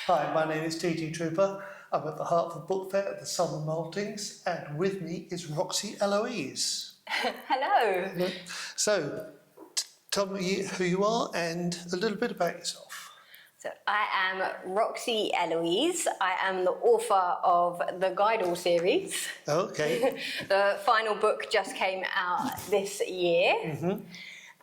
Hi, my name is TT Trooper. I'm at the Herts Book Festival at the Southern Maltings, and with me is Roxy Eloise. Hello. So, tell me who you are and a little bit about yourself. So I am Roxy Eloise. I am the author of the Guidal series. Okay. The final book just came out this year.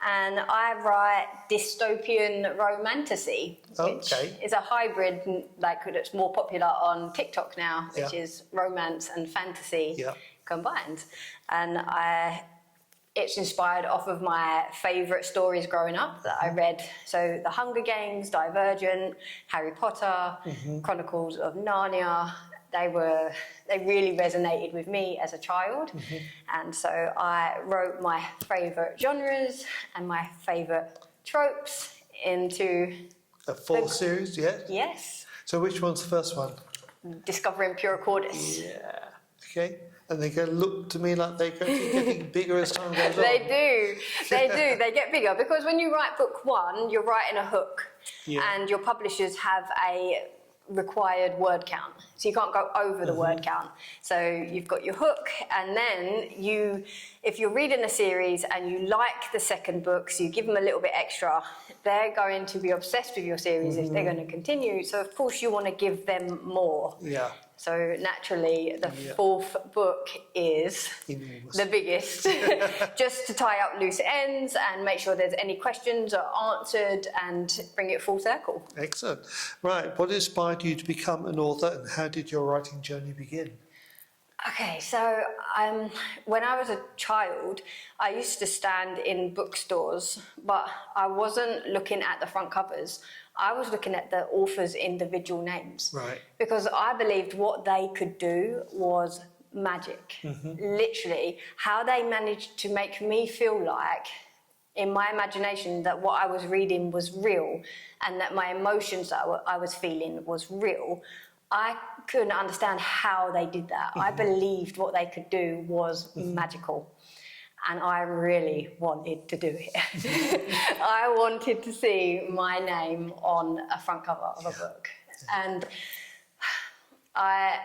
And I write dystopian romantasy, which is a hybrid, like it's more popular on TikTok now, which is romance and fantasy combined. And it's inspired off of my favourite stories growing up that I read. So The Hunger Games, Divergent, Harry Potter, Chronicles of Narnia. They really resonated with me as a child. And so I wrote my favourite genres and my favourite tropes into A full series, yeah? Yes. So which one's the first one? Discovering Pure Cordis. Yeah. Okay. And they look to me like they're getting bigger as time goes on. They do. They get bigger because when you write book one, you're writing a hook, and your publishers have a required word count, so you can't go over the word count. So you've got your hook, and then if you're reading a series and you like the second book, so you give them a little bit extra, they're going to be obsessed with your series if they're going to continue. So of course you want to give them more. Yeah. So naturally, the fourth book is the biggest, just to tie up loose ends and make sure there's any questions are answered and bring it full circle. Excellent. Right, what inspired you to become an author and how did your writing journey begin? Okay, so when I was a child, I used to stand in bookstores, but I wasn't looking at the front covers. I was looking at the authors' individual names. Right. Because I believed what they could do was magic. Literally, how they managed to make me feel like, in my imagination, that what I was reading was real and that my emotions that I was feeling was real. I couldn't understand how they did that. I believed what they could do was magical. And I really wanted to do it. I wanted to see my name on a front cover of a book. And I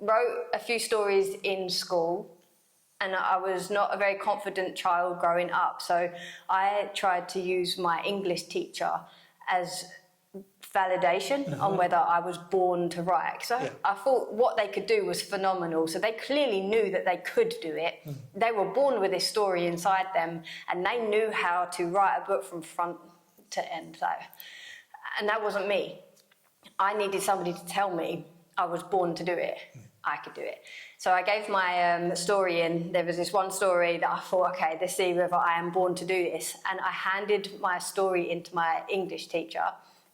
wrote a few stories in school, and I was not a very confident child growing up. So I tried to use my English teacher as validation on whether I was born to write. So I thought what they could do was phenomenal. So they clearly knew that they could do it. They were born with this story inside them, and they knew how to write a book from front to end. So, and that wasn't me. I needed somebody to tell me I was born to do it. I could do it. So I gave my story in. There was this one story that I thought, okay, let's see whether I am born to do this. And I handed my story into my English teacher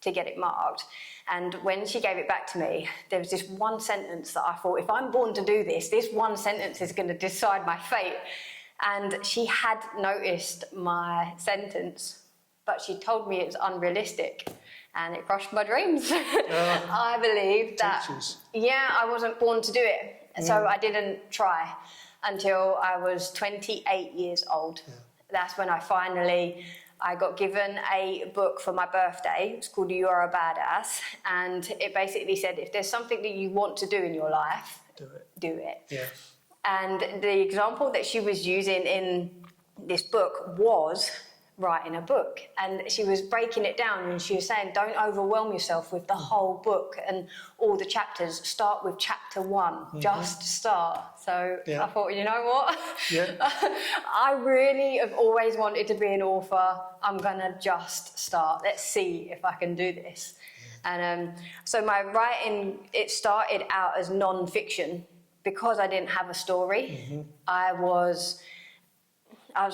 to get it marked. And when she gave it back to me, there was this one sentence that I thought, if I'm born to do this, this one sentence is going to decide my fate. And she had noticed my sentence, but she told me it was unrealistic. And it crushed my dreams. I believed that, I wasn't born to do it. So I didn't try until I was 28 years old. That's when I got given a book for my birthday. It's called You Are a Badass. And it basically said, if there's something that you want to do in your life, do it. Yeah. And the example that she was using in this book was writing a book. And she was breaking it down, and she was saying, don't overwhelm yourself with the whole book and all the chapters. Start with chapter 1. Just start. So I thought, you know what? I really have always wanted to be an author. I'm gonna just start. Let's see if I can do this. And so my writing, it started out as non-fiction because I didn't have a story. I was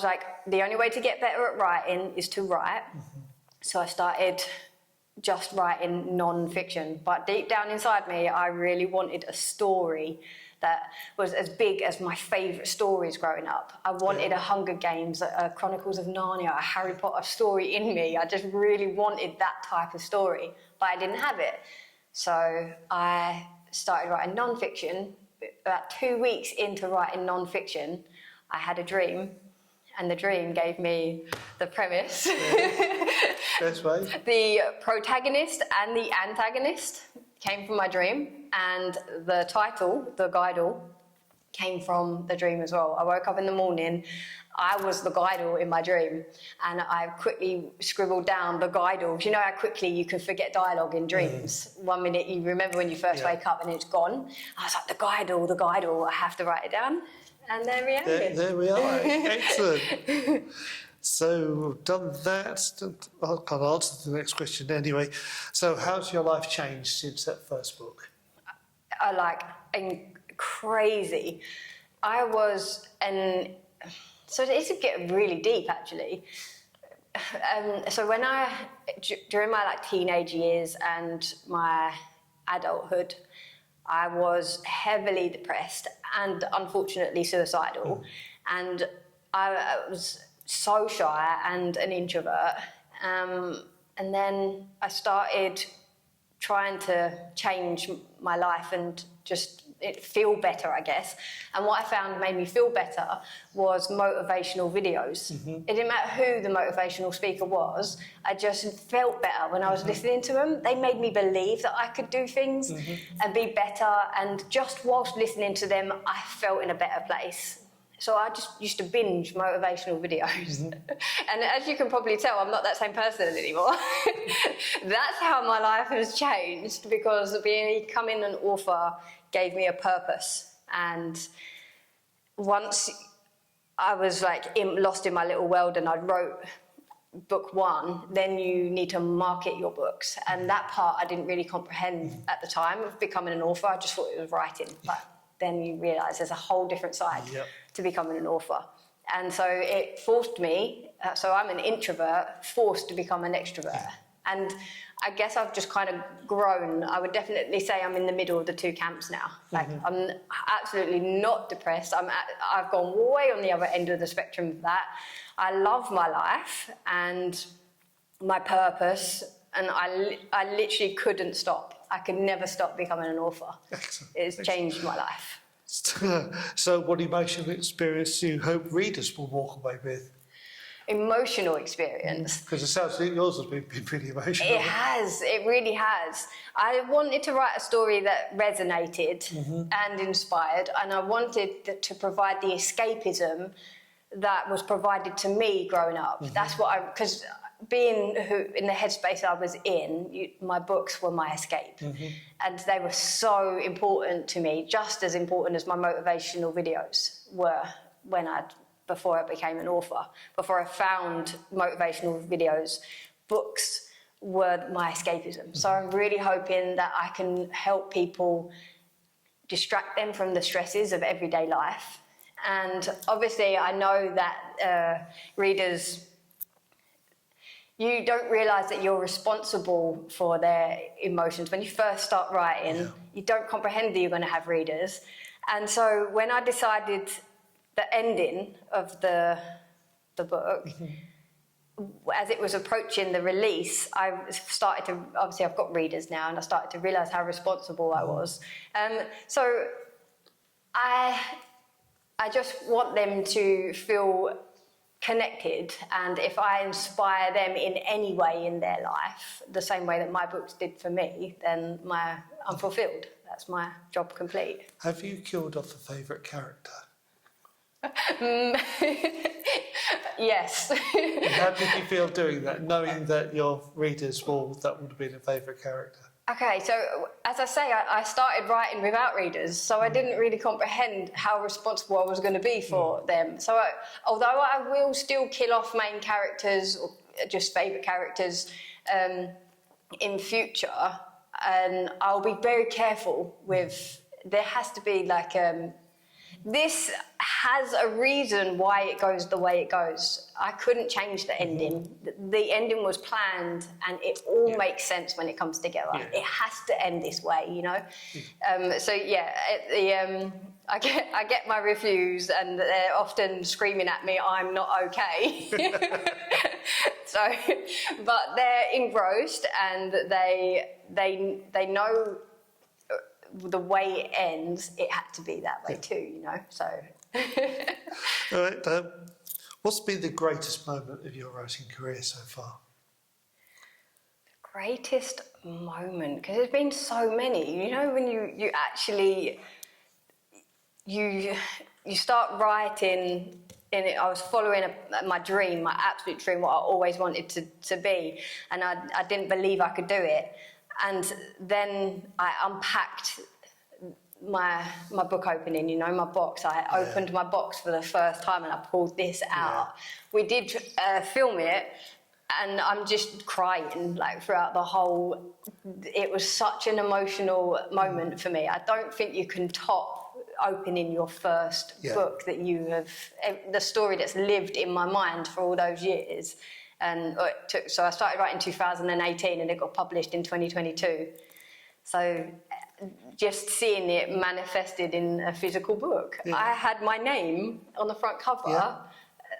like, the only way to get better at writing is to write. So I started just writing non-fiction. But deep down inside me, I really wanted a story that was as big as my favourite stories growing up. I wanted a Hunger Games, a Chronicles of Narnia, a Harry Potter story in me. I just really wanted that type of story, but I didn't have it. So I started writing non-fiction. About 2 weeks into writing non-fiction, I had a dream. And the dream gave me the premise, That's right. the protagonist and the antagonist. came from my dream, and the title, the Guidal, came from the dream as well. I woke up in the morning, I was the Guidal in my dream, and I quickly scribbled down the Guidal. You know how quickly you can forget dialogue in dreams? 1 minute you remember when you first wake up and it's gone. I was like, the Guidal, I have to write it down. And there we are. There we are. Excellent. So we've done that. I can't answer the next question anyway. So how's your life changed since that first book? Crazy. So it is get really deep actually. So during my teenage years and my adulthood, I was heavily depressed and unfortunately suicidal. And I was so shy and an introvert. And then I started trying to change my life and just feel better, I guess. And what I found made me feel better was motivational videos. It didn't matter who the motivational speaker was, I just felt better when I was listening to them. They made me believe that I could do things and be better, and just whilst listening to them, I felt in a better place. So I just used to binge motivational videos. And as you can probably tell, I'm not that same person anymore. That's how my life has changed, because becoming an author gave me a purpose. And once I was lost in my little world and I wrote book 1, then you need to market your books. And that part I didn't really comprehend at the time of becoming an author. I just thought it was writing. But then you realise there's a whole different side to becoming an author. And so it forced me, so I'm an introvert, forced to become an extrovert. And I guess I've just kind of grown. I would definitely say I'm in the middle of the two camps now. I'm absolutely not depressed. I've gone way on the other end of the spectrum of that. I love my life and my purpose, and I literally couldn't stop. I could never stop becoming an author. Excellent. It's changed my life. So what emotional experience do you hope readers will walk away with? Emotional experience. Because it sounds like yours has been pretty emotional. It has, it really has. I wanted to write a story that resonated and inspired, and I wanted to provide the escapism that was provided to me growing up. That's what because being in the headspace I was in, my books were my escape. And they were so important to me, just as important as my motivational videos were before I became an author. Before I found motivational videos, books were my escapism. So I'm really hoping that I can help people distract them from the stresses of everyday life. And obviously I know that readers, you don't realise that you're responsible for their emotions. When you first start writing, you don't comprehend that you're going to have readers. And so when I decided the ending of the book, as it was approaching the release, I started to, obviously I've got readers now, and I started to realise how responsible I was. So I just want them to feel connected, and if I inspire them in any way in their life, the same way that my books did for me, then I'm fulfilled. That's my job complete. Have you killed off a favourite character? Yes. How did you feel doing that, knowing that your readers that would have been a favourite character? Okay, so as I say, I started writing without readers, so I didn't really comprehend how responsible I was going to be for them. So although I will still kill off main characters or just favourite characters in future, and I'll be very careful with, there has to be this has a reason why it goes the way it goes. I couldn't change the ending. The ending was planned, and it all makes sense when it comes together. It has to end this way, you know. I get my reviews, and they're often screaming at me, "I'm not okay." So, but they're engrossed, and they know the way it ends, it had to be that way too, you know. So. All right. What's been the greatest moment of your writing career so far? The Greatest moment, because there's been so many. You know, when you actually you start writing. In it, I was following my dream, my absolute dream, what I always wanted to be, and I didn't believe I could do it. And then I unpacked my book opening, you know, my box. I opened my box for the first time and I pulled this out. We did film it, and I'm just crying like throughout the whole. It was such an emotional moment for me. I don't think you can top opening your first book that you have, the story that's lived in my mind for all those years. And so I started writing in 2018 and it got published in 2022. So just seeing it manifested in a physical book. I had my name on the front cover,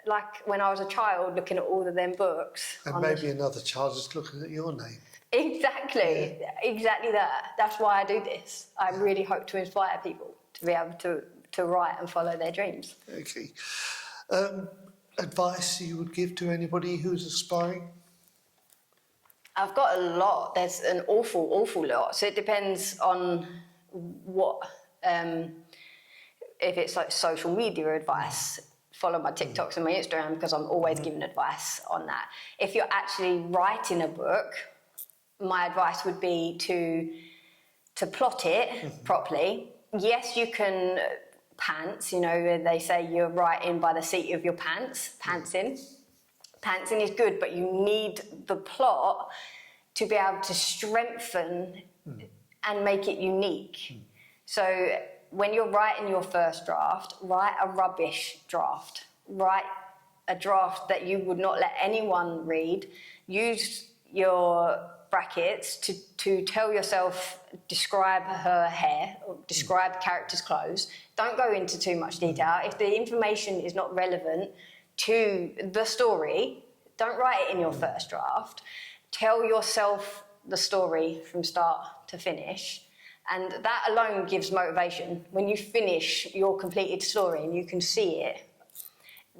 like when I was a child looking at all of them books. And maybe another child is looking at your name. Exactly, exactly that. That's why I do this. I really hope to inspire people to be able to write and follow their dreams. Okay. Advice you would give to anybody who's aspiring? I've got a lot. There's an awful lot. So it depends on what, if it's like social media advice, follow my TikToks and my Instagram because I'm always giving advice on that. If you're actually writing a book, my advice would be to plot it properly. Yes, you can pants, you know, they say you're writing by the seat of your pants, pantsing. Pantsing is good, but you need the plot to be able to strengthen and make it unique. So when you're writing your first draft, write a rubbish draft. Write a draft that you would not let anyone read. Use your brackets to tell yourself, describe her hair, or describe the character's clothes. Don't go into too much detail. If the information is not relevant to the story, don't write it in your first draft. Tell yourself the story from start to finish, and that alone gives motivation. When you finish your completed story and you can see it,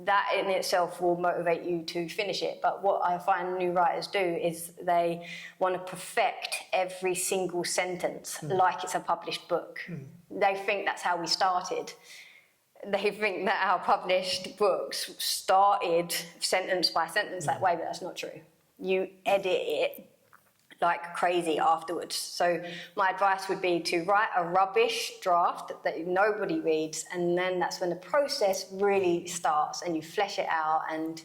that in itself will motivate you to finish it. But what I find new writers do is they want to perfect every single sentence like it's a published book. They think that's how we started. They think that our published books started sentence by sentence that way, but that's not true. You edit it like crazy afterwards. So my advice would be to write a rubbish draft that nobody reads, and then that's when the process really starts and you flesh it out and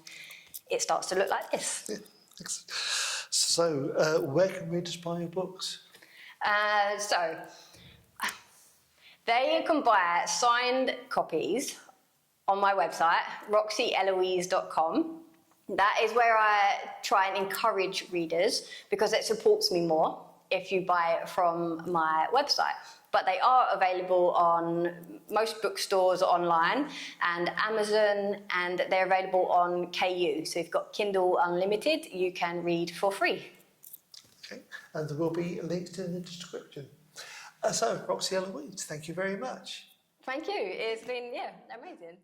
it starts to look like this. Yeah, excellent. So where can readers buy your books? So they can buy signed copies on my website, roxyeloise.com. That is where I try and encourage readers because it supports me more if you buy it from my website. But they are available on most bookstores online and Amazon, and they're available on KU. So if you've got Kindle Unlimited, you can read for free. Okay, and there will be links in the description. So, Roxy Eloise, thank you very much. Thank you. It's been, amazing.